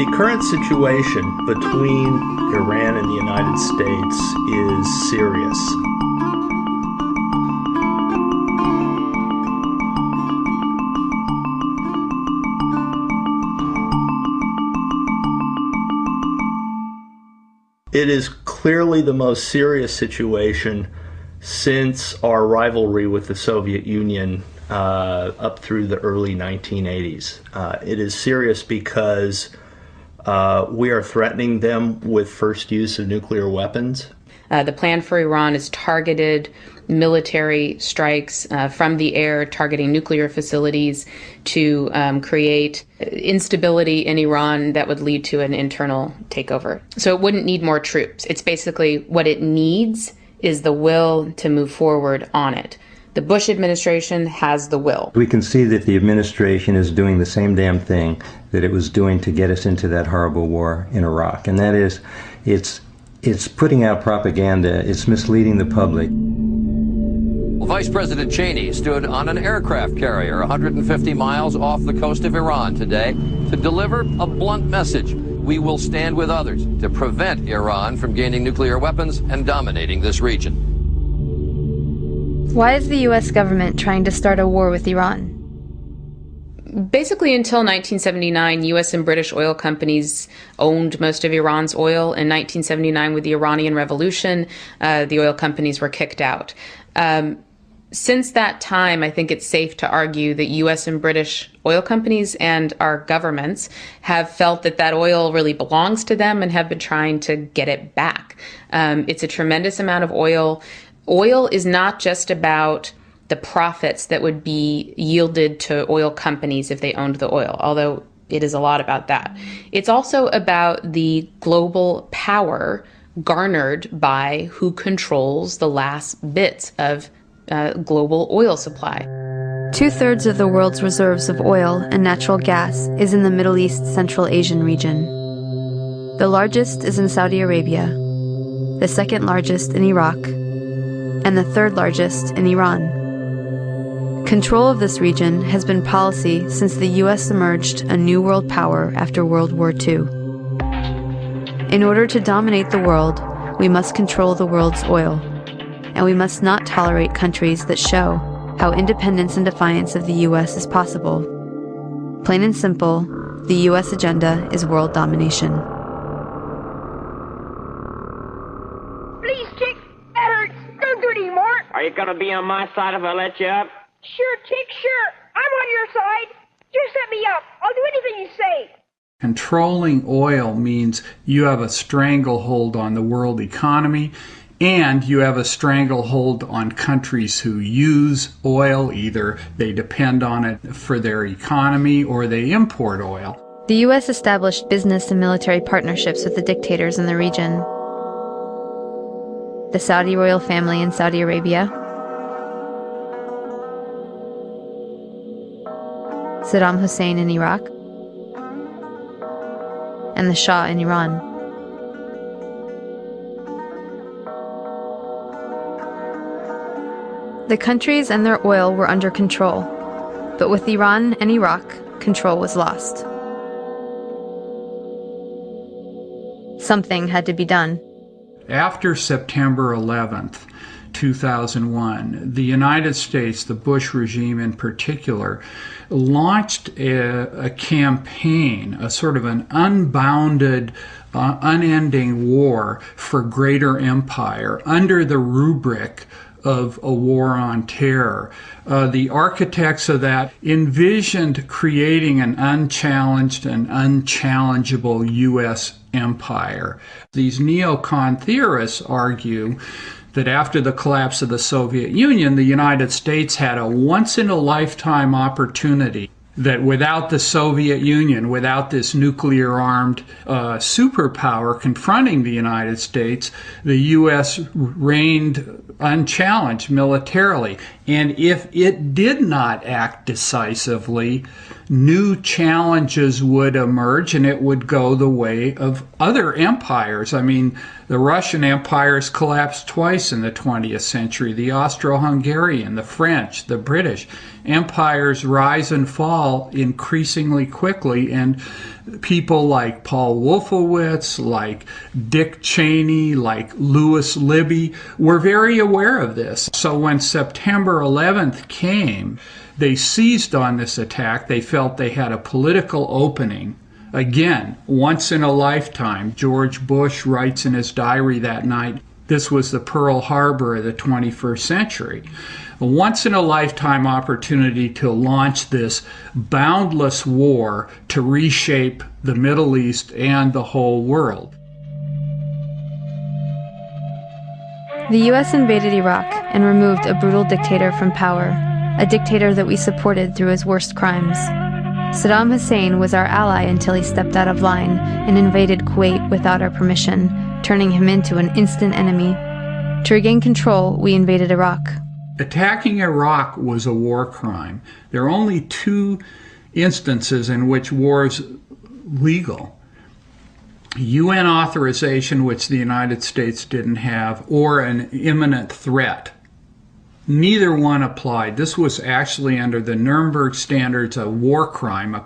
The current situation between Iran and the United States is serious. It is clearly the most serious situation since our rivalry with the Soviet Union up through the early 1980s. It is serious because we are threatening them with first use of nuclear weapons. The plan for Iran is targeted military strikes from the air, targeting nuclear facilities to create instability in Iran that would lead to an internal takeover. So it wouldn't need more troops. It's basically what it needs is the will to move forward on it. The Bush administration has the will. We can see that the administration is doing the same damn thing that it was doing to get us into that horrible war in Iraq. And that is, it's putting out propaganda, it's misleading the public. Well, Vice President Cheney stood on an aircraft carrier 150 miles off the coast of Iran today to deliver a blunt message. We will stand with others to prevent Iran from gaining nuclear weapons and dominating this region. Why is the U.S. government trying to start a war with Iran? Basically, until 1979, U.S. and British oil companies owned most of Iran's oil. In 1979, with the Iranian Revolution, the oil companies were kicked out. Since that time, I think it's safe to argue that U.S. and British oil companies and our governments have felt that that oil really belongs to them and have been trying to get it back. It's a tremendous amount of oil. Oil is not just about the profits that would be yielded to oil companies if they owned the oil, although it is a lot about that. It's also about the global power garnered by who controls the last bits of global oil supply. 2/3 of the world's reserves of oil and natural gas is in the Middle East Central Asian region. The largest is in Saudi Arabia, the second largest in Iraq, and the third largest in Iran. Control of this region has been policy since the U.S. emerged a new world power after World War II. In order to dominate the world, we must control the world's oil, and we must not tolerate countries that show how independence and defiance of the U.S. is possible. Plain and simple, the U.S. agenda is world domination. Please, Chick, that hurts. Don't do it anymore. Are you gonna be on my side if I let you up? Sure, Chick, sure. I'm on your side. Just set me up. I'll do anything you say. Controlling oil means you have a stranglehold on the world economy, and you have a stranglehold on countries who use oil. Either they depend on it for their economy or they import oil. The U.S. established business and military partnerships with the dictators in the region. The Saudi royal family in Saudi Arabia, Saddam Hussein in Iraq, and the Shah in Iran. The countries and their oil were under control, but with Iran and Iraq, control was lost. Something had to be done. After September 11th, 2001, the United States, the Bush regime in particular, launched a campaign, a sort of an unbounded, unending war for greater empire under the rubric of a war on terror. The architects of that envisioned creating an unchallenged and unchallengeable U.S. empire. These neocon theorists argue that after the collapse of the Soviet Union, the United States had a once-in-a-lifetime opportunity that without the Soviet Union, without this nuclear-armed superpower confronting the United States, the U.S. reigned unchallenged militarily. And if it did not act decisively, new challenges would emerge, and it would go the way of other empires. I mean, the Russian empires collapsed twice in the 20th century. The Austro-Hungarian, the French, the British empires rise and fall increasingly quickly, and people like Paul Wolfowitz, like Dick Cheney, like Lewis Libby were very aware of this. So when September 11th came, they seized on this attack. They felt they had a political opening. Again, once in a lifetime. George Bush writes in his diary that night, this was the Pearl Harbor of the 21st century. A once-in-a-lifetime opportunity to launch this boundless war to reshape the Middle East and the whole world. The U.S. invaded Iraq and removed a brutal dictator from power, a dictator that we supported through his worst crimes. Saddam Hussein was our ally until he stepped out of line and invaded Kuwait without our permission, turning him into an instant enemy. To regain control, we invaded Iraq. Attacking Iraq was a war crime. There are only two instances in which war is legal. UN authorization, which the United States didn't have, or an imminent threat. Neither one applied. This was actually under the Nuremberg standards a war crime,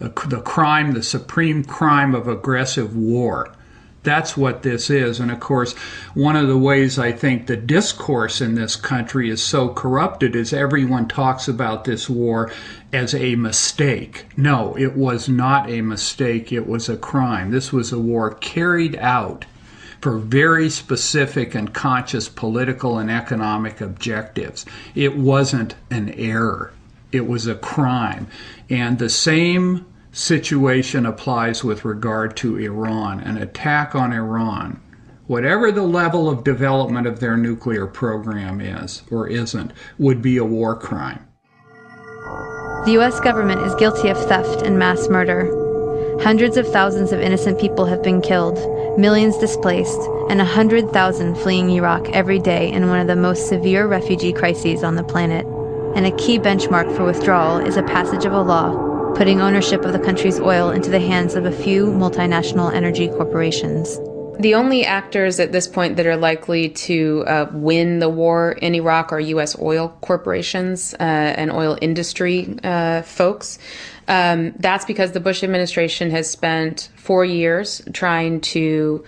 the supreme crime of aggressive war. That's what this is. And of course, one of the ways I think the discourse in this country is so corrupted is everyone talks about this war as a mistake. No, it was not a mistake. It was a crime. This was a war carried out for very specific and conscious political and economic objectives. It wasn't an error. It was a crime. And the same situation applies with regard to Iran. An attack on Iran, whatever the level of development of their nuclear program is or isn't, would be a war crime. The U.S. government is guilty of theft and mass murder. Hundreds of thousands of innocent people have been killed, millions displaced, and 100,000 fleeing Iraq every day in one of the most severe refugee crises on the planet. And a key benchmark for withdrawal is a passage of a law putting ownership of the country's oil into the hands of a few multinational energy corporations. The only actors at this point that are likely to win the war in Iraq are U.S. oil corporations and oil industry folks. That's because the Bush administration has spent 4 years trying to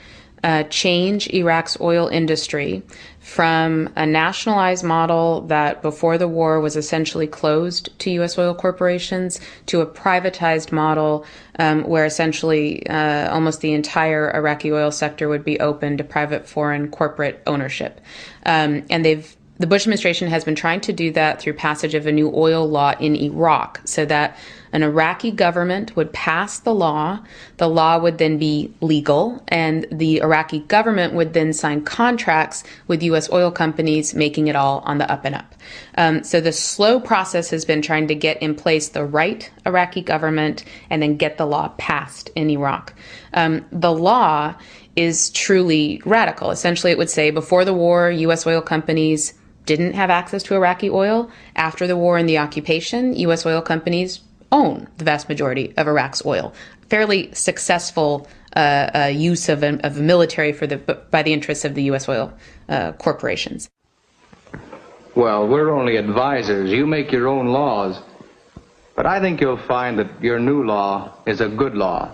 change Iraq's oil industry from a nationalized model that before the war was essentially closed to U.S. oil corporations to a privatized model where essentially almost the entire Iraqi oil sector would be open to private foreign corporate ownership. And the Bush administration has been trying to do that through passage of a new oil law in Iraq so that an Iraqi government would pass the law would then be legal, and the Iraqi government would then sign contracts with U.S. oil companies, making it all on the up and up. So the slow process has been trying to get in place the right Iraqi government and then get the law passed in Iraq. The law is truly radical. Essentially, it would say before the war, U.S. oil companies didn't have access to Iraqi oil. After the war and the occupation, U.S. oil companies own the vast majority of Iraq's oil. Fairly successful use of a military by the interests of the U.S. oil corporations. Well, we're only advisors. You make your own laws. But I think you'll find that your new law is a good law.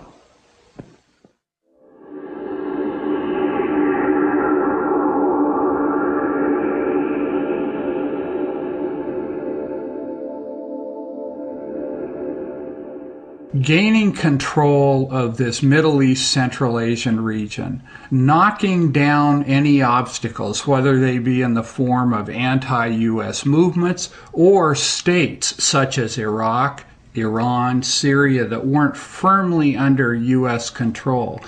Gaining control of this Middle East, Central Asian region, knocking down any obstacles, whether they be in the form of anti-U.S. movements or states such as Iraq, Iran, Syria that weren't firmly under U.S. control.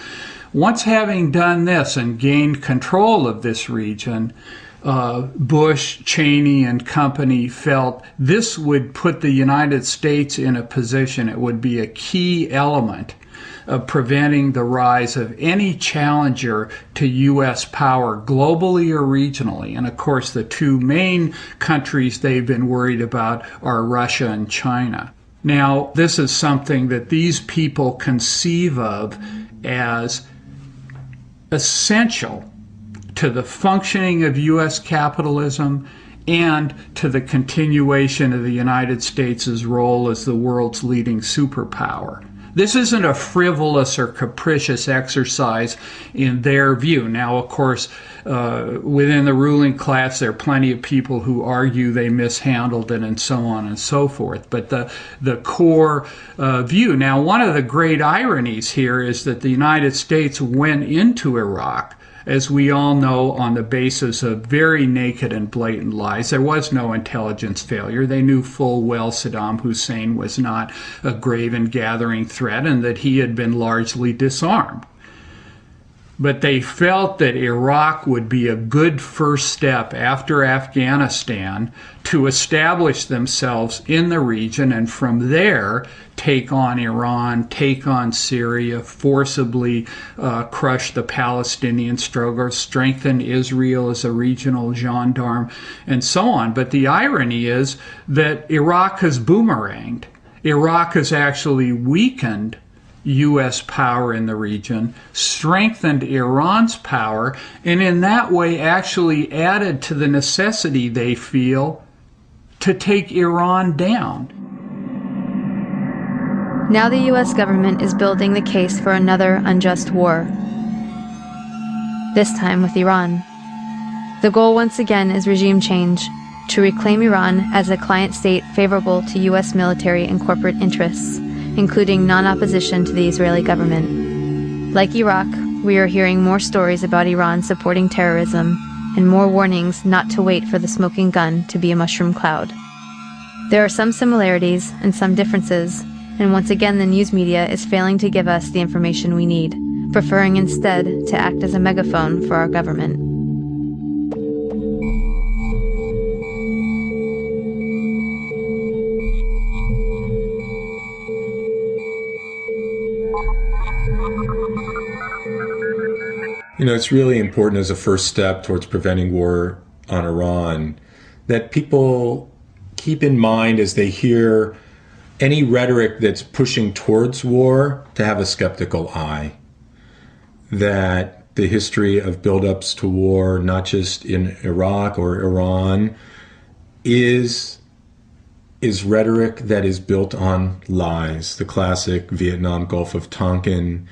Once having done this and gained control of this region, Bush, Cheney, and company felt this would put the United States in a position, it would be a key element of preventing the rise of any challenger to U.S. power globally or regionally. And of course, the two main countries they've been worried about are Russia and China. Now, this is something that these people conceive of as essential to the functioning of U.S. capitalism and to the continuation of the United States' role as the world's leading superpower. This isn't a frivolous or capricious exercise in their view. Now, of course, within the ruling class, there are plenty of people who argue they mishandled it and so on and so forth. But the core view. Now, one of the great ironies here is that the United States went into Iraq, as we all know, on the basis of very naked and blatant lies. There was no intelligence failure. They knew full well Saddam Hussein was not a grave and gathering threat and that he had been largely disarmed. But they felt that Iraq would be a good first step after Afghanistan to establish themselves in the region and from there take on Iran, take on Syria, forcibly crush the Palestinian struggle, strengthen Israel as a regional gendarme, and so on. But the irony is that Iraq has boomeranged. Iraq has actually weakened U.S. power in the region, strengthened Iran's power, and in that way actually added to the necessity they feel to take Iran down. Now the U.S. government is building the case for another unjust war, this time with Iran. The goal once again is regime change, to reclaim Iran as a client state favorable to U.S. military and corporate interests, including non-opposition to the Israeli government. Like Iraq, we are hearing more stories about Iran supporting terrorism and more warnings not to wait for the smoking gun to be a mushroom cloud. There are some similarities and some differences, and once again the news media is failing to give us the information we need, preferring instead to act as a megaphone for our government. You know, it's really important as a first step towards preventing war on Iran that people keep in mind as they hear any rhetoric that's pushing towards war to have a skeptical eye. That the history of buildups to war, not just in Iraq or Iran, is rhetoric that is built on lies, the classic Vietnam Gulf of Tonkin,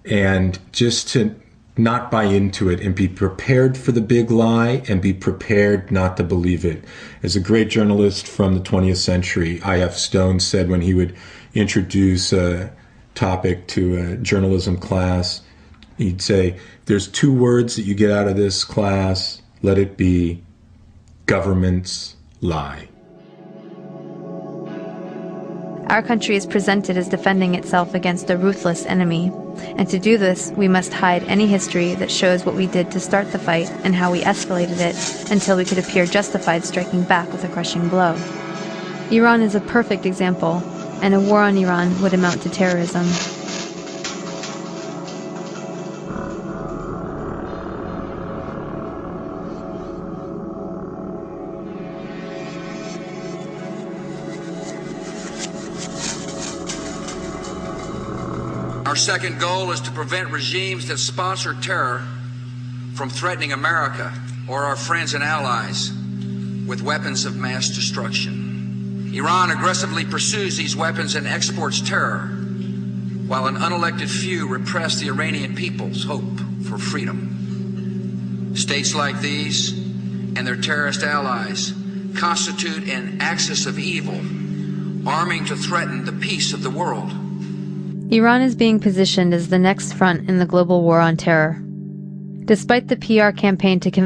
and just to not buy into it and be prepared for the big lie and be prepared not to believe it. As a great journalist from the 20th century, I.F. Stone said when he would introduce a topic to a journalism class, he'd say, there's two words that you get out of this class, let it be governments lie. Our country is presented as defending itself against a ruthless enemy, and to do this, we must hide any history that shows what we did to start the fight and how we escalated it until we could appear justified striking back with a crushing blow. Iran is a perfect example, and a war on Iran would amount to terrorism. Our second goal is to prevent regimes that sponsor terror from threatening America or our friends and allies with weapons of mass destruction. Iran aggressively pursues these weapons and exports terror, while an unelected few repress the Iranian people's hope for freedom. States like these and their terrorist allies constitute an axis of evil, arming to threaten the peace of the world. Iran is being positioned as the next front in the global war on terror. Despite the PR campaign to convince